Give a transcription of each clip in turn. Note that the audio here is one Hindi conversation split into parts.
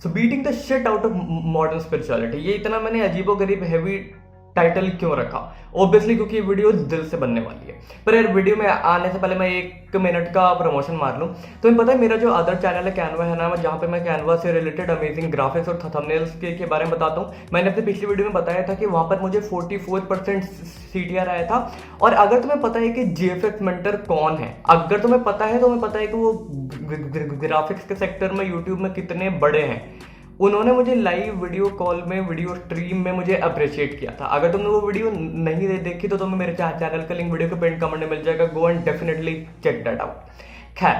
So beating the shit out of modern spirituality, ये इतना मैंने अजीबोगरीब हैवी टाइटल क्यों रखा? ऑब्वियसली क्योंकि ये वीडियो दिल से बनने वाली है। पर यार वीडियो में आने से पहले मैं 1 मिनट का प्रमोशन मार लूँ। तुम्हें पता है मेरा जो अदर चैनल है कैनवा है ना, जहाँ पे मैं कैनवा से रिलेटेड अमेजिंग ग्राफिक्स और थंबनेल्स के बारे में बताता हूँ। मैंने अपनी पिछली वीडियो में बताया था कि वहाँ पर मुझे 44% CTR आया था। और अगर तुम्हें पता है कि GFX मेंटर कौन है, अगर तुम्हें पता है तो तुम्हें पता है कि वो ग्राफिक्स के सेक्टर में यूट्यूब में कितने बड़े हैं। उन्होंने मुझे लाइव वीडियो कॉल में, वीडियो स्ट्रीम में मुझे अप्रिशिएट किया था। अगर तुमने वो वीडियो नहीं देखी तो तुम्हें मेरे चैनल का लिंक वीडियो के पिन कमेंट में मिल जाएगा। Go and definitely check that out. खैर,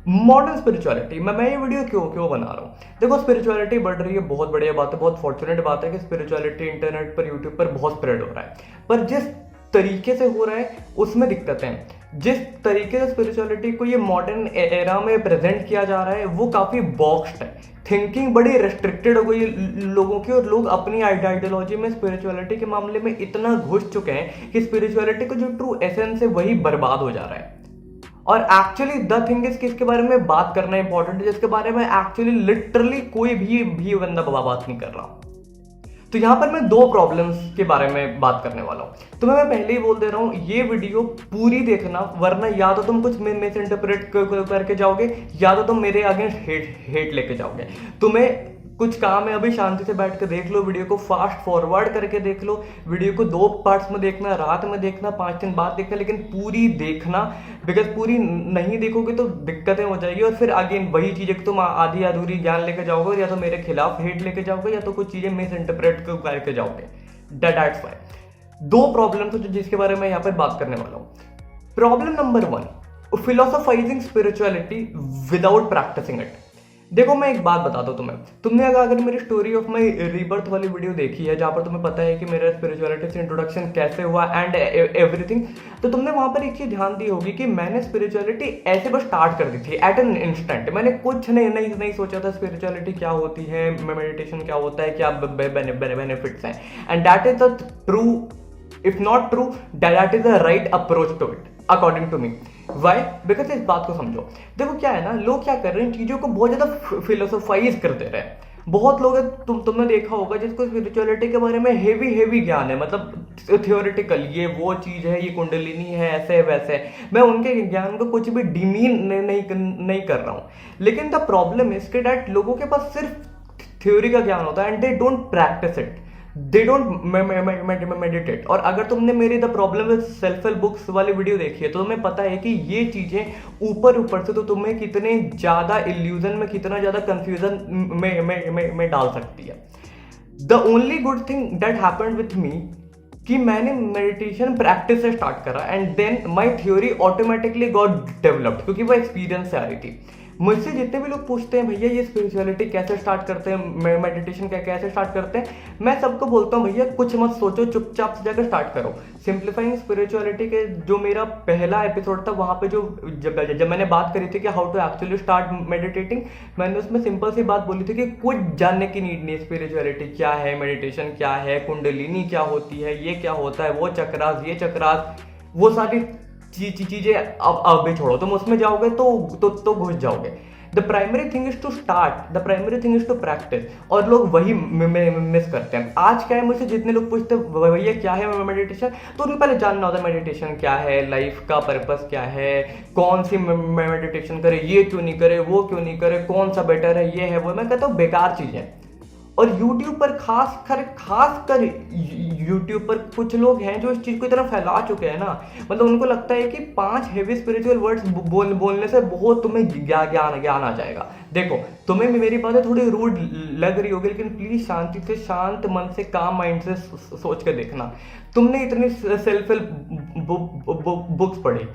मॉडर्न स्पिरिचुअलिटी मैं ये वीडियो क्यों बना रहा हूँ? देखो, स्पिरिचुअलिटी बढ़ रही है, बहुत बढ़िया बात है, बहुत फॉर्चुनेट बात है कि स्पिरिचुअलिटी इंटरनेट पर, यूट्यूब पर बहुत स्प्रेड हो रहा है। पर जिस तरीके से हो रहा है उसमें दिक्कतें हैं। जिस तरीके से स्पिरिचुअलिटी को ये मॉडर्न एरा में प्रेजेंट किया जा रहा है वो काफी बॉक्स्ड है। थिंकिंग बड़ी रेस्ट्रिक्टेड हो गई लोगों की, और लोग अपनी आइडियोलॉजी में स्पिरिचुअलिटी के मामले में इतना घुस चुके हैं कि स्पिरिचुअलिटी का जो ट्रू एसेंस है वही बर्बाद हो जा रहा है। और एक्चुअली द थिंग इज कि इसके बारे में बात करना इंपॉर्टेंट है, जिसके बारे में एक्चुअली लिटरली कोई भी बंदा बात नहीं कर रहा। तो यहां पर मैं 2 प्रॉब्लम्स के बारे में बात करने वाला हूं। तुम्हें मैं पहले ही बोल दे रहा हूं, ये वीडियो पूरी देखना, वरना या तो तुम कुछ मिस इंटरप्रेट करके जाओगे या तो तुम मेरे अगेंस्ट हेट लेके जाओगे। तुम्हें कुछ काम है, अभी शांति से बैठ कर देख लो वीडियो को, फास्ट फॉरवर्ड करके देख लो वीडियो को, 2 पार्ट्स में देखना, रात में देखना, 5 दिन बाद देखना, लेकिन पूरी देखना। बिकॉज पूरी नहीं देखोगे तो दिक्कतें हो जाएगी, और फिर अगेन वही चीजें कि तुम आधी अधूरी ज्ञान लेके जाओगे, या तो मेरे खिलाफ हेट लेके जाओगे, या तो कुछ चीजें मिस इंटरप्रेट करके जाओगे। दैट्स व्हाई 2 प्रॉब्लम जिसके बारे में यहाँ पर बात करने वाला हूँ। Problem number 1, philosophizing spirituality without practicing it. देखो, मैं एक बात बताता हूँ तुम्हें। तुमने अगर मेरी स्टोरी ऑफ माई रीबर्थ वाली वीडियो देखी है, जहाँ पर तुम्हें पता है कि मेरा स्पिरिचुअलिटी से इंट्रोडक्शन कैसे हुआ एंड एवरीथिंग, तो तुमने वहां पर एक चीज ध्यान दी होगी कि मैंने स्पिरिचुअलिटी ऐसे बस स्टार्ट कर दी थी एट एन इंस्टेंट। मैंने कुछ नहीं सोचा था स्पिरिचुअलिटी क्या होती है, मेडिटेशन क्या होता है, क्या बेनिफिट्स हैं। And that is the true, if not true, that is the right approach to it according to me. Why? Because इस बात को समझो। देखो क्या है ना, लोग क्या कर रहे हैं, चीजों को बहुत ज्यादा फिलोसोफाइज कर दे रहे हैं। बहुत लोग तुमने देखा होगा जिसको स्पिरिचुअलिटी के बारे में हेवी ज्ञान है, मतलब थियोरिटिकल, ये वो चीज है, ये कुंडलिनी है, ऐसे वैसे। मैं उनके ज्ञान को कुछ भी डिमीन नहीं कर रहा हूं, लेकिन द प्रॉब्लम इज कि दैट लोगों के पास सिर्फ थ्योरी का ज्ञान होता है and they don't practice it, they don't meditate. और अगर तुमने मेरी the problem with self help books वाली वीडियो देखी है तो तुम्हें पता है कि ये चीजें ऊपर से तो तुम्हें कितने ज्यादा इल्यूजन में, कितना ज्यादा कंफ्यूजन में डाल सकती है। The only good thing that happened with me कि मैंने मेडिटेशन प्रैक्टिस से स्टार्ट करा and then my theory automatically got developed, क्योंकि वो एक्सपीरियंस से आ रही थी। मुझसे जितने भी लोग पूछते हैं भैया ये स्पिरिचुअलिटी कैसे स्टार्ट करते हैं, मेडिटेशन कैसे स्टार्ट करते हैं, मैं सबको बोलता हूँ भैया कुछ मत सोचो, चुपचाप से जाकर स्टार्ट करो। सिंप्लीफाइंग स्पिरिचुअलिटी के जो मेरा पहला एपिसोड था, वहां पे जो जब मैंने बात करी थी कि how to actually start meditating, मैंने उसमें सिंपल सी बात बोली थी कि कुछ जानने की नीड नहीं। स्पिरिचुअलिटी क्या है, मेडिटेशन क्या है, कुंडलिनी क्या होती है, ये क्या होता है, वो चक्रास, ये चक्रास, वो सारी चीजें अब भी छोड़ो, तुम उसमें जाओगे तो घुस जाओगे। The primary thing is to start, the primary thing is to practice, और लोग वही मिस करते हैं। आज क्या है, मुझसे जितने लोग पूछते हैं भैया क्या है मेडिटेशन, तो उन्हें पहले जानना होता है मेडिटेशन क्या है, लाइफ का पर्पस क्या है, कौन सी मेडिटेशन करे, ये क्यों नहीं करे, वो क्यों नहीं करे, कौन सा बेटर है, ये है वो। मैं कहता हूँ बेकार चीजें। और YouTube पर खासकर YouTube पर कुछ लोग हैं जो इस चीज को इतना फैला चुके हैं ना, मतलब उनको लगता है कि 5 हेवी स्पिरिचुअल वर्ड्स बोलने से बहुत तुम्हें ज्ञान आ जाएगा। देखो, तुम्हें मेरी बातें थोड़ी रूड लग रही होगी, लेकिन प्लीज शांति से, शांत मन से, काम माइंड से सोच के देखना। तुमने इतनी सेल्फ हेल्प बुक्स पढ़ी,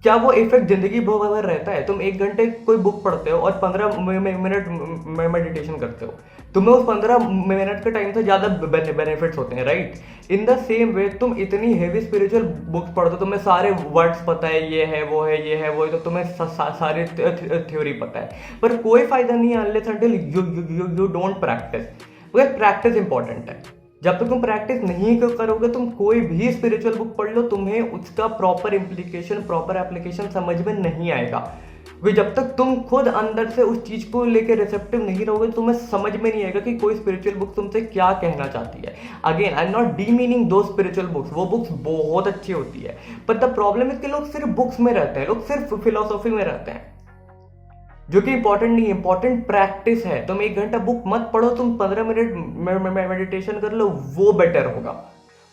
क्या वो इफेक्ट जिंदगी भर रहता है? तुम 1 घंटे कोई बुक पढ़ते हो और 15 मिनट मेडिटेशन करते हो, तुम्हें उस 15 मिनट के टाइम से ज्यादा बेनिफिट्स होते हैं, right? In the same way तुम इतनी हेवी स्पिरिचुअल बुक्स पढ़ते हो, तुम्हें सारे वर्ड्स पता है, ये है वो है, ये है वो है, तो तुम्हें सारी थ्योरी पता है, पर कोई फायदा नहीं है unless until you don't practice. Because practice important है। जब तक तुम प्रैक्टिस नहीं करोगे, तुम कोई भी स्पिरिचुअल बुक पढ़ लो, तुम्हें उसका प्रॉपर इम्प्लीकेशन, प्रॉपर एप्लीकेशन समझ में नहीं आएगा। क्योंकि जब तक तुम खुद अंदर से उस चीज को लेके रिसेप्टिव नहीं रहोगे, तुम्हें समझ में नहीं आएगा कि कोई स्पिरिचुअल बुक तुमसे क्या कहना चाहती है। Again I am not demeaning दो स्पिरिचुअल बुक्स, वो बुक्स बहुत अच्छी होती है, बट द प्रॉब्लम है कि लोग सिर्फ बुक्स में रहते हैं, लोग सिर्फ फिलोसॉफी में रहते हैं, जो कि इंपॉर्टेंट नहीं है। इंपॉर्टेंट प्रैक्टिस है। तुम 1 घंटा बुक मत पढ़ो, तुम 15 मिनट मेडिटेशन कर लो, वो बेटर होगा।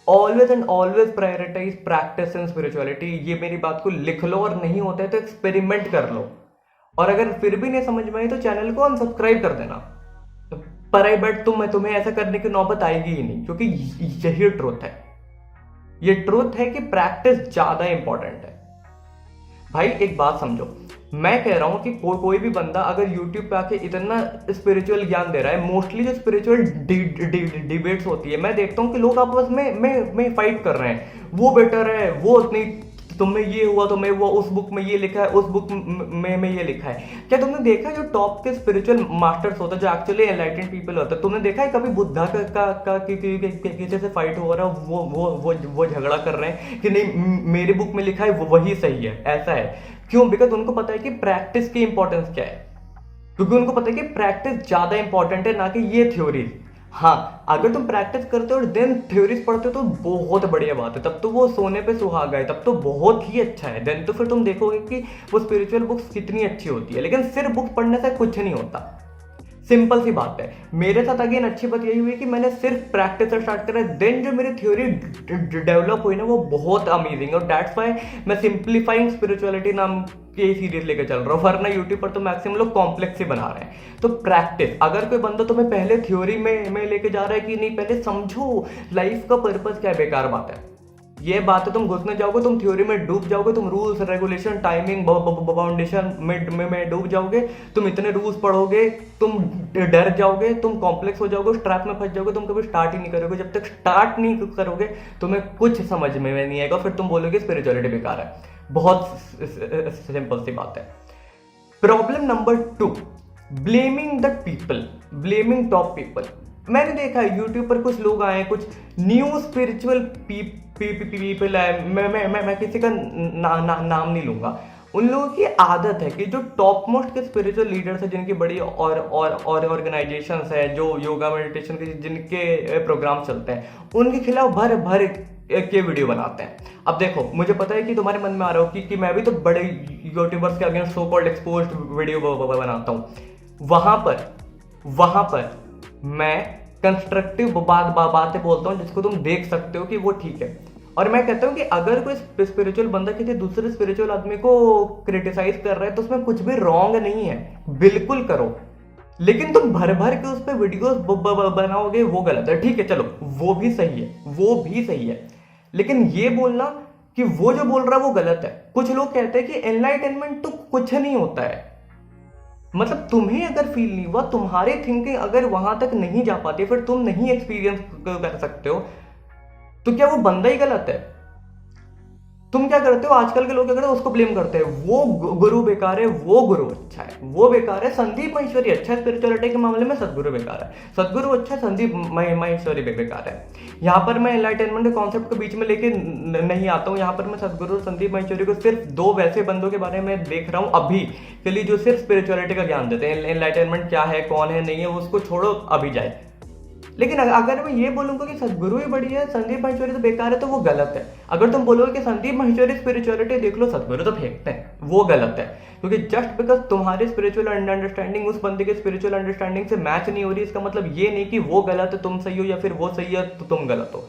Always and always prioritize practice in spirituality. ये मेरी बात को लिख लो, और नहीं होता है तो एक्सपेरिमेंट कर लो, और अगर फिर भी नहीं समझ में आई तो चैनल को अनसब्सक्राइब कर देना। पर आई बेट तुम्हें ऐसा करने की नौबत आएगी ही नहीं, क्योंकि यही ट्रुथ है। ये ट्रुथ है कि प्रैक्टिस ज्यादा इंपॉर्टेंट है। भाई एक बात समझो, मैं कह रहा हूं कि कोई भी बंदा अगर YouTube पे आके इतना स्पिरिचुअल ज्ञान दे रहा है, मोस्टली जो स्पिरिचुअल डिबेट्स होती है, मैं देखता हूं कि लोग आपस में फाइट कर रहे हैं, वो बेटर है, वो उतनी, तुम्हें ये हुआ, तुम्हें वो, उस बुक में ये लिखा है, उस बुक में ये लिखा है। क्या तुमने देखा जो टॉप के स्पिरिचुअल मास्टर्स होते हैं, जो एक्चुअली एनलाइटेंड पीपल होते हैं, तुमने देखा है कभी बुद्धा का किसी से फाइट हो रहा है, वो झगड़ा कर रहे हैं कि नहीं मेरी बुक में लिखा है वही सही है? ऐसा है क्यों? बिकॉज उनको पता है कि प्रैक्टिस की इंपॉर्टेंस क्या है, क्योंकि उनको पता है कि प्रैक्टिस ज्यादा इंपॉर्टेंट है, ना कि ये थ्योरीज। हाँ, अगर तुम प्रैक्टिस करते हो और देन थ्योरीज पढ़ते हो तो बहुत बढ़िया बात है, तब तो वो सोने पे सुहागा है, तब तो बहुत ही अच्छा है। देन तो फिर तुम देखोगे कि वो स्पिरिचुअल बुक्स कितनी अच्छी होती है। लेकिन सिर्फ बुक्स पढ़ने से कुछ नहीं होता, सिंपल सी बात है। मेरे साथ अगेन अच्छी बात यही हुई कि मैंने सिर्फ प्रैक्टिस से स्टार्ट करा, देन जो मेरी थ्योरी डेवलप हुई ना, वो बहुत अमेजिंग, और दैट्स व्हाई मैं सिंप्लीफाइंग स्पिरिचुअलिटी नाम की सीरीज लेकर चल रहा हूँ। वरना यूट्यूब पर तो मैक्सिमम लोग कॉम्प्लेक्स ही बना रहे हैं। तो प्रैक्टिस, अगर कोई बंदा तुम्हें पहले थ्योरी में लेके जा रहा है कि नहीं, पहले समझो लाइफ का पर्पस क्या है, बेकार बात है। ये बात है, तुम घुसने जाओगे, तुम थ्योरी में डूब जाओगे, तुम रूल्स रेगुलेशन टाइमिंग बाउंडेशन में डूब जाओगे, तुम इतने रूल्स पढ़ोगे, तुम डर जाओगे, तुम कॉम्प्लेक्स हो जाओगे, ट्रैप में फंस जाओगे, तुम कभी स्टार्ट ही नहीं करोगे। जब तक स्टार्ट नहीं करोगे तुम्हें कुछ समझ में नहीं आएगा, फिर तुम बोलोगे स्पिरिचुअलिटी बेकार है। बहुत सिंपल सी बात है। Problem number 2, blaming the people, blaming top people. मैंने देखा है यूट्यूब पर कुछ लोग आए, कुछ न्यू स्पिरिचुअल पीपल है, मैं किसी का नाम नहीं लूंगा। उन लोगों की आदत है कि जो टॉप मोस्ट के स्पिरिचुअल लीडर्स हैं, जिनकी बड़ी और ऑर्गेनाइजेशंस है, जो योगा मेडिटेशन के जिनके प्रोग्राम चलते हैं, उनके खिलाफ भर भर के वीडियो बनाते हैं। अब देखो, मुझे पता है कि तुम्हारे मन में आ रहा हो कि मैं भी तो बड़े यूट्यूबर्स के against so called exposed video बनाता हूँ। वहां पर मैं कंस्ट्रक्टिव बातें बोलता हूँ जिसको तुम देख सकते हो कि वो ठीक है। और मैं कहता हूँ कि अगर कोई स्पिरिचुअल बंदा किसी दूसरे स्पिरिचुअल आदमी को क्रिटिसाइज कर रहा है तो उसमें कुछ भी रॉन्ग नहीं है, बिल्कुल करो। लेकिन तुम भर भर के उस पर वीडियोस बनाओगे, वो गलत है। ठीक है, चलो वो भी सही है, वो भी सही है, लेकिन ये बोलना कि वो जो बोल रहा है वो गलत है। कुछ लोग कहते हैं कि एनलाइटनमेंट तो कुछ नहीं होता है। मतलब तुम्हें अगर फील नहीं हुआ, तुम्हारी थिंकिंग अगर वहां तक नहीं जा पाती, फिर तुम नहीं एक्सपीरियंस कर सकते हो, तो क्या वो बंदा ही गलत है? तुम क्या करते हो, आजकल के लोग क्या करते हैं, उसको ब्लेम करते हैं, वो गुरु बेकार है, वो गुरु अच्छा है, वो बेकार है, संदीप महेश्वरी अच्छा है, स्पिरिचुअलिटी के मामले में सदगुरु बेकार है, सदगुरु अच्छा है, संदीप महेश्वरी बेकार है। यहाँ पर मैं एनलाइटनमेंट के कॉन्सेप्ट के बीच में लेके नहीं आता हूँ। यहाँ पर मैं सदगुरु संदीप महेश्वरी को सिर्फ 2 वैसे बंदों के बारे में देख रहा हूँ अभी के लिए, जो सिर्फ स्पिरिचुअलिटी का ज्ञान देते हैं। एनलाइटनमेंट क्या है, कौन है, नहीं है, उसको छोड़ो, अभी जाए। लेकिन अगर मैं ये बोलूंगा कि सदगुरु ही बढ़िया है, संदीप महेश्वरी तो बेकार है, तो वो गलत है। अगर तुम बोलोगे कि संदीप महेश्वरी स्पिरिचुअलिटी देख लो, सदगुरु तो फेंकते हैं, वो गलत है। क्योंकि जस्ट बिकॉज तुम्हारी स्पिरिचुअल अंडरस्टैंडिंग उस बंदे के स्पिरिचुअल अंडरस्टैंडिंग से मैच नहीं हो रही, इसका मतलब ये नहीं कि वो गलत है तुम सही हो, या फिर वो सही है तो तुम गलत हो।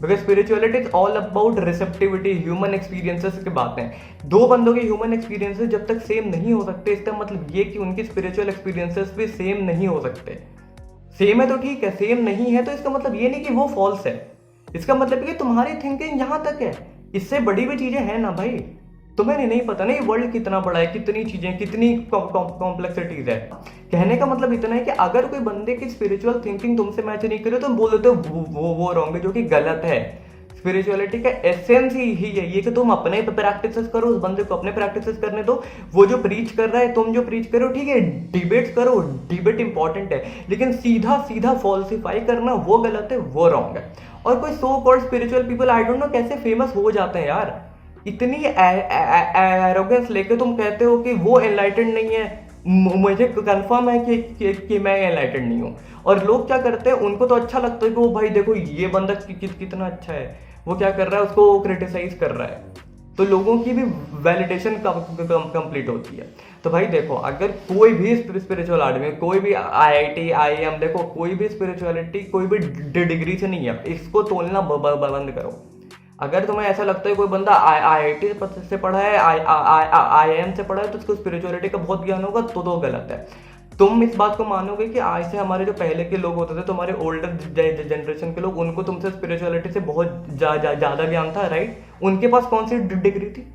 Because spirituality is all about receptivity, human experiences की बातें। 2 बंदों के ह्यूमन एक्सपीरियंसेस जब तक सेम नहीं हो सकते, इसका मतलब ये कि उनकी स्पिरिचुअल एक्सपीरियंसेस भी सेम नहीं हो सकते। सेम है तो ठीक है, सेम नहीं है तो इसका मतलब ये नहीं कि वो फॉल्स है, इसका मतलब कि तुम्हारी थिंकिंग यहां तक है। इससे बड़ी भी चीजें हैं ना भाई, तुम्हें नहीं पता ना ये वर्ल्ड कितना बड़ा है, कितनी चीजें, कितनी कॉम्प्लेक्सिटीज है। कहने का मतलब इतना है कि अगर कोई बंदे की स्पिरिचुअल थिंकिंग तुमसे मैच नहीं करे तो बोल देते हो वो रॉन्ग है, जो कि गलत है। स्पिरिचुअलिटी का एसेंस ही है ये कि तुम अपने प्रैक्टिसेस करो, उस बंदे को अपने प्रैक्टिसेस करने दो। वो जो प्रीच कर रहा है, तुम जो प्रीच करो, ठीक है, डिबेट करो, डिबेट इंपॉर्टेंट है, लेकिन सीधा फॉल्सिफाई करना वो गलत है, वो रॉन्ग है। और कोई so called spiritual people, I don't know कैसे फेमस हो जाते हैं यार। इतनी एरोगेंस लेके तुम कहते हो कि वो एनलाइटेंड नहीं है। मुझे कंफर्म है कि मैं एनलाइटेंड नहीं हूँ। और लोग क्या करते हैं, उनको तो अच्छा लगता है कि वो भाई देखो ये बंदा कितना अच्छा है, वो क्या कर रहा है, उसको क्रिटिसाइज कर रहा है। तो लोगों की भी वैलिडेशन कंप्लीट होती है। तो भाई देखो, अगर कोई भी स्पिरिचुअल आदमी, कोई भी आईआईटी आईएम, देखो कोई भी स्पिरिचुअलिटी कोई भी डिग्री से नहीं है, इसको तोलना बंद करो। अगर तुम्हें ऐसा लगता है कोई बंदा आईआईटी से पढ़ा है, आईएम से पढ़ा है, तो उसको स्पिरिचुअलिटी का बहुत ज्ञान होगा, तो गलत है। तुम इस बात को मानोगे कि आज से हमारे जो पहले के लोग होते थे, तुम्हारे ओल्डर जनरेशन के लोग, उनको तुमसे स्पिरिचुअलिटी से बहुत ज्यादा ज्ञान था, राइट? उनके पास कौन सी डिग्री थी?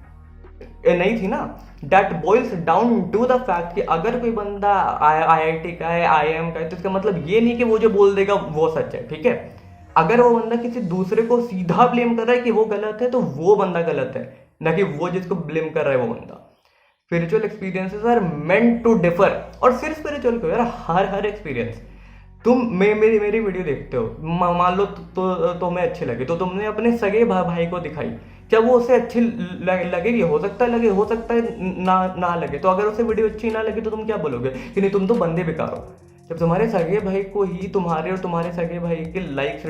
नहीं थी ना। That boils down to the fact कि अगर कोई बंदा आईआईटी का है, आईएम का है, तो इसका मतलब ये नहीं कि वो जो बोल देगा वो सच है, ठीक है? अगर वो बंदा किसी दूसरे को सीधा ब्लेम कर रहा है कि वो गलत है, तो वो बंदा गलत है, ना कि वो जिसको ब्लेम कर रहा है वो बंदा। Spiritual experiences are meant to differ. और सिर्फ स्पिरिचुअल को यार, हर एक्सपीरियंस। तुम मेरी वीडियो देखते हो, मान लो तुम्हें अच्छी लगी, तो तुमने अपने सगे भाई को दिखाई, क्या वो उसे अच्छी लगेगी? हो सकता है लगे, हो सकता है ना लगे। तो अगर उसे वीडियो अच्छी ना लगी तो तुम क्या बोलोगे कि नहीं तुम तो बंदे बेकार हो? जब तुम्हारे सगे भाई को ही तुम्हारे और तुम्हारे सगे भाई के लाइक्स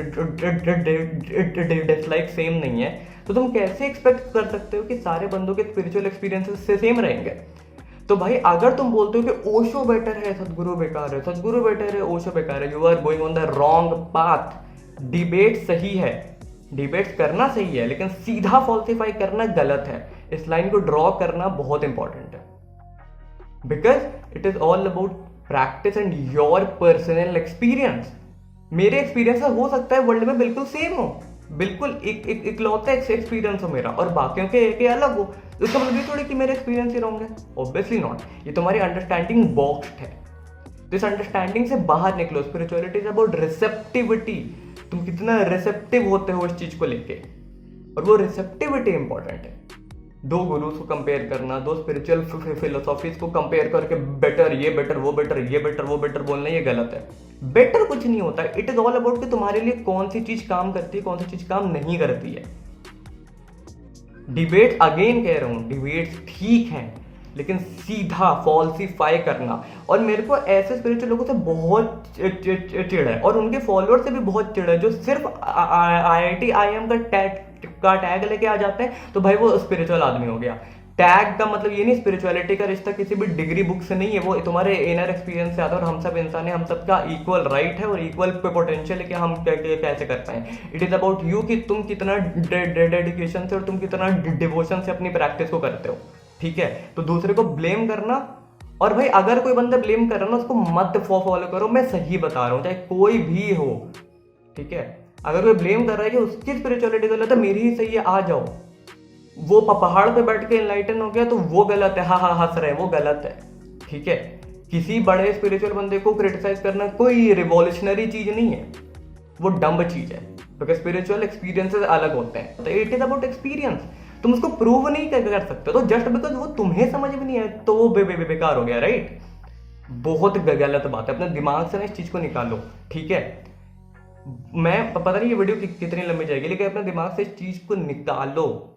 डिसलाइक सेम नहीं है, तो तुम कैसे एक्सपेक्ट कर सकते हो कि सारे बंदों के स्पिरिचुअल एक्सपीरियंसेस से सेम रहेंगे? तो भाई अगर तुम बोलते हो कि ओशो बेटर है, सदगुरु बेकार है, सदगुरु बेटर है, ओशो बेकार है, you are going on the wrong path. Debate सही है, डिबेट करना सही है, लेकिन सीधा फॉल्सिफाई करना गलत है। इस लाइन को ड्रॉ करना बहुत इंपॉर्टेंट है, because it is all about practice and your personal experience. मेरे एक्सपीरियंस हो सकता है वर्ल्ड में बिल्कुल सेम हो, बिल्कुल इकलौता एक्सपीरियंस हो मेरा, और बाकियों के अलग हो। इसका मतलब ये थोड़ी कि मेरे एक्सपीरियंस ही रॉन्ग है, ऑब्वियसली नॉट। ये तुम्हारी अंडरस्टैंडिंग बॉक्स्ड है। तो इस अंडरस्टैंडिंग से बाहर निकलो। Spirituality is about receptivity. तुम कितना रिसेप्टिव होते हो इस चीज को लेके, और वो रिसेप्टिविटी इंपॉर्टेंट है। दो गुरुज को कंपेयर करना, दो स्पिरिचुअल फिलोसॉफीज को कंपेयर करके बेटर ये बेटर वो बेटर ये बेटर वो बेटर बोलना, ये गलत है। बेटर कुछ नहीं होता है। इट इज ऑल अबाउट कि तुम्हारे लिए कौन सी चीज काम करती है, कौन सी चीज काम नहीं करती है। डिबेट अगेन कह रहा हूं, डिबेट्स ठीक हैं, लेकिन सीधा फॉल्सिफाई करना। और मेरे को ऐसे स्पिरिचुअल लोगों से बहुत चिढ़ है, और उनके फॉलोअर से भी बहुत चिढ़ है, जो सिर्फ आईआईटी आईएम का टैग लेके आ जाते हैं, तो भाई वो स्पिरिचुअल आदमी हो गया। टैग का मतलब ये नहीं, स्पिरिचुअलिटी का रिश्ता किसी भी डिग्री बुक से नहीं है, वो तुम्हारे इनर एक्सपीरियंस से आता है। और हम सब इंसान है, हम सबका इक्वल राइट है और इक्वल पोटेंशियल है कि हम कैसे कर पाए। इट इज अबाउट यू कि तुम कितना डेडिकेशन से और तुम कितना डिवोशन से अपनी प्रैक्टिस को करते हो, ठीक है? तो दूसरे को ब्लेम करना, और भाई अगर कोई बंदा ब्लेम कर रहा है ना, उसको मत फॉलो करो। मैं सही बता रहा हूँ, चाहे कोई भी हो, ठीक है? अगर कोई ब्लेम कर रहा है कि उसकी स्पिरिचुअलिटी गलत है, मेरी ही सही है, आ जाओ। वो पहाड़ पे बैठ के एनलाइटन हो गया तो वो गलत है, हाँ हंस रहे हैं, वो गलत है, ठीक है? किसी बड़े स्पिरिचुअल बंदे को क्रिटिसाइज करना कोई रिवॉल्यूशनरी चीज नहीं है, वो डम्ब चीज है। बिकॉज स्पिरिचुअल एक्सपीरियंसेस अलग होते हैं, तो इट इज अबाउट एक्सपीरियंस। तुम उसको प्रूव नहीं कर सकते, तो जस्ट बिकॉज वो तुम्हें समझ में नहीं है तो वो बेकार हो गया, राइट? बहुत गलत बात है। अपने दिमाग से ना इस चीज को निकालो, ठीक है? मैं पता नहीं ये वीडियो कितनी लंबी जाएगी, लेकिन अपने दिमाग से इस चीज को निकालो।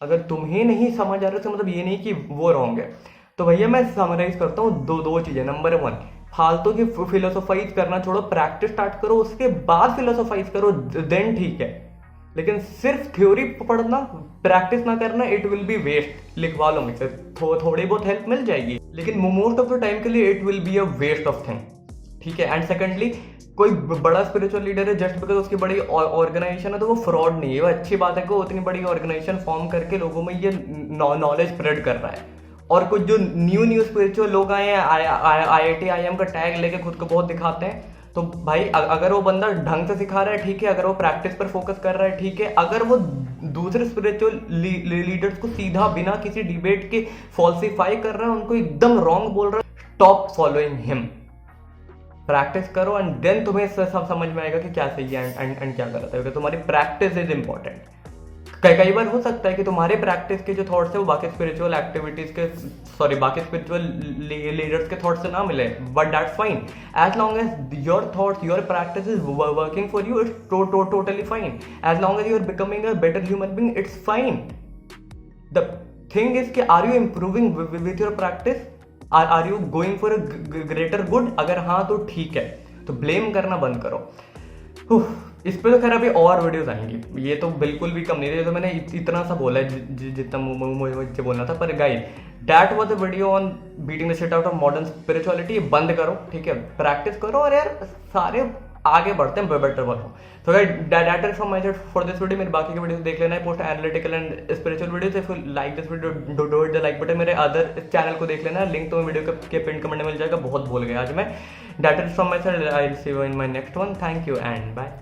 अगर तुम्हें नहीं समझ आ रहा तो मतलब ये नहीं कि वो रॉन्ग है। तो भैया मैं समराइज करता हूँ दो चीजें। नंबर 1, फालतू की फिलोसोफाइज करना छोड़ो, प्रैक्टिस स्टार्ट करो, उसके बाद फिलोसोफाइज करो, देन ठीक है। लेकिन सिर्फ थ्योरी पढ़ना, प्रैक्टिस ना करना, इट विल बी वेस्ट। लिखवा लो मुझसे, थोड़ी बहुत हेल्प मिल जाएगी, लेकिन मोस्ट ऑफ द टाइम के लिए it will be a waste of thing, ठीक है? एंड सेकेंडली, कोई बड़ा स्पिरिचुअल लीडर है जस्ट बिकॉज उसकी बड़ी ऑर्गेनाइजेशन है तो वो फ्रॉड नहीं है। वो अच्छी बात है कि वो उतनी बड़ी ऑर्गेनाइजेशन फॉर्म करके लोगों में ये नॉलेज स्प्रेड कर रहा है। और कुछ जो न्यू स्पिरिचुअल लोग आए हैं, आईआईटी आईएम का टैग लेके खुद को बहुत दिखाते हैं, तो भाई अगर वो बंदा ढंग से सिखा रहा है, ठीक है? अगर वो प्रैक्टिस पर फोकस कर रहा है, ठीक है? अगर वो दूसरे स्पिरिचुअल लीडर्स को सीधा बिना किसी डिबेट के फॉल्सिफाई कर रहा है, उनको एकदम रॉन्ग बोल रहा है, स्टॉप फॉलोइंग हिम। प्रैक्टिस करो एंड देन तुम्हें सब समझ में आएगा कि क्या सही है एंड क्या गलत है, क्योंकि तुम्हारी प्रैक्टिस इज इंपॉर्टेंट। कई बार हो सकता है कि तुम्हारे प्रैक्टिस के जो थॉट्स है वो बाकी स्पिरिचुअल एक्टिविटीज के बाकी स्पिरिचुअल लीडर्स के थॉट्स से ना मिले, but that's fine. As long as your thoughts, your practice is working for you, it's totally fine. As long as you are becoming a better human being, it's fine. The thing is कि are you improving with your practice, are you going for a greater good? अगर हाँ तो ठीक है, तो ब्लेम करना बंद करो। इस पे तो खैर अभी और वीडियोस आएंगी, ये तो बिल्कुल भी कम नहीं रही, तो मैंने इतना सा बोला है जितना मुझे बोलना था। पर guys, that was a video on beating the shit out of modern spirituality. बंद करो, ठीक है, प्रैक्टिस करो और यार सारे आगे बढ़ते हैं, बेटर बनो। तो guys, that is from my side for this video. मेरे बाकी के वीडियो देख लेना है, post analytical and spiritual videos. If you like this video do hit the like button. मेरे अदर चैनल को देख लेना है, लिंक तो वीडियो के पिन कमेंट में मिल जाएगा। बहुत भूल गया आज मैं। That is from my side, I will see you in my next one. Thank you and bye.